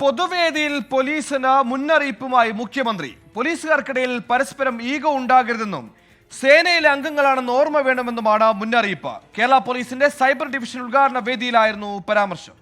പൊതുവേദിയിൽ പോലീസിന് മുന്നറിയിപ്പുമായി മുഖ്യമന്ത്രി. പോലീസുകാർക്കിടയിൽ പരസ്പരം ഈഗോ ഉണ്ടാകരുതെന്നും സേനയിലെ അംഗങ്ങളാണെന്ന് ഓർമ്മ വേണമെന്നുമാണ് മുന്നറിയിപ്പ്. കേരള പോലീസിന്റെ സൈബർ ഡിവിഷൻ ഉദ്ഘാടന വേദിയിലായിരുന്നു പരാമർശം.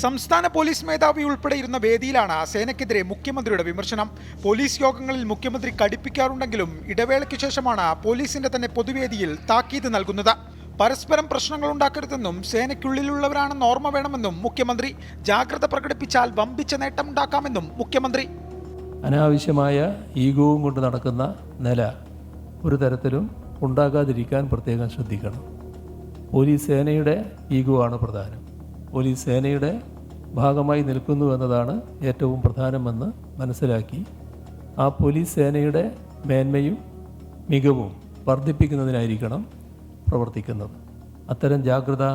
സംസ്ഥാന പോലീസ് മേധാവി ഉൾപ്പെടെ ഇരുന്ന വേദിയിലാണ് സേനയ്ക്കെതിരെ മുഖ്യമന്ത്രിയുടെ വിമർശനം. പോലീസ് യോഗങ്ങളിൽ മുഖ്യമന്ത്രി കടുപ്പിക്കാറുണ്ടെങ്കിലും ഇടവേളയ്ക്ക് ശേഷമാണ് പോലീസിന്റെ തന്നെ പൊതുവേദിയിൽ താക്കീത് നൽകുന്നത്. പരസ്പരം പ്രശ്നങ്ങൾ ഉണ്ടാക്കരുതെന്നും സേനയ്ക്കുള്ളിലുള്ളവരാണെന്ന് ഓർമ്മ വേണമെന്നും മുഖ്യമന്ത്രി. ജാഗ്രത പ്രകടിപ്പിച്ചാൽ വമ്പിച്ച നേട്ടമുണ്ടാക്കാമെന്നും മുഖ്യമന്ത്രി. അനാവശ്യമായ ഈഗോവും കൊണ്ട് നടക്കുന്ന നില ഒരു തരത്തിലും ഉണ്ടാകാതിരിക്കാൻ പ്രത്യേകം ശ്രദ്ധിക്കണം. പോലീസ് സേനയുടെ ഈഗോ ആണ് പ്രധാനം. പോലീസ് സേനയുടെ ഭാഗമായി നിൽക്കുന്നു എന്നതാണ് ഏറ്റവും പ്രധാനമെന്ന് മനസ്സിലാക്കി ആ പോലീസ് സേനയുടെ മേന്മയും മികവും വർദ്ധിപ്പിക്കുന്നതിനായിരിക്കണം പ്രവർത്തിക്കുന്നത്. അത്തരം ജാഗ്രത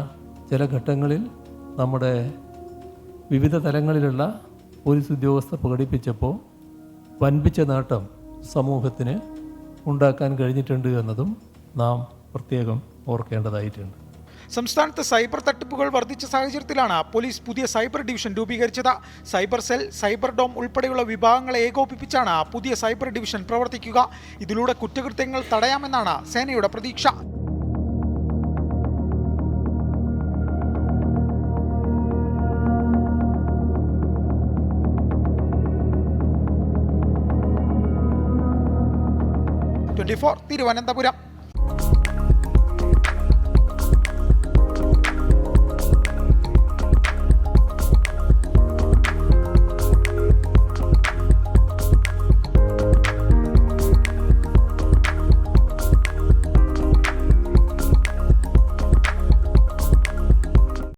ചില ഘട്ടങ്ങളിൽ നമ്മുടെ വിവിധ തലങ്ങളിലുള്ള പോലീസ് ഉദ്യോഗസ്ഥർ പ്രകടിപ്പിച്ചപ്പോൾ വൻപിച്ച നേട്ടം സമൂഹത്തിന് ഉണ്ടാക്കാൻ കഴിഞ്ഞിട്ടുണ്ട് എന്നതും നാം പ്രത്യേകം ഓർക്കേണ്ടതായിട്ടുണ്ട്. സംസ്ഥാനത്ത് സൈബർ തട്ടിപ്പുകൾ വർദ്ധിച്ച സാഹചര്യത്തിലാണ് പോലീസ് പുതിയ സൈബർ ഡിവിഷൻ രൂപീകരിച്ചത്. സൈബർ സെൽ, സൈബർ ഡോം ഉൾപ്പെടെയുള്ള വിഭാഗങ്ങളെ ഏകോപിപ്പിച്ചാണ് പുതിയ സൈബർ ഡിവിഷൻ പ്രവർത്തിക്കുക. ഇതിലൂടെ കുറ്റകൃത്യങ്ങൾ തടയാമെന്നാണ് സേനയുടെ പ്രതീക്ഷ. തിരുവനന്തപുരം.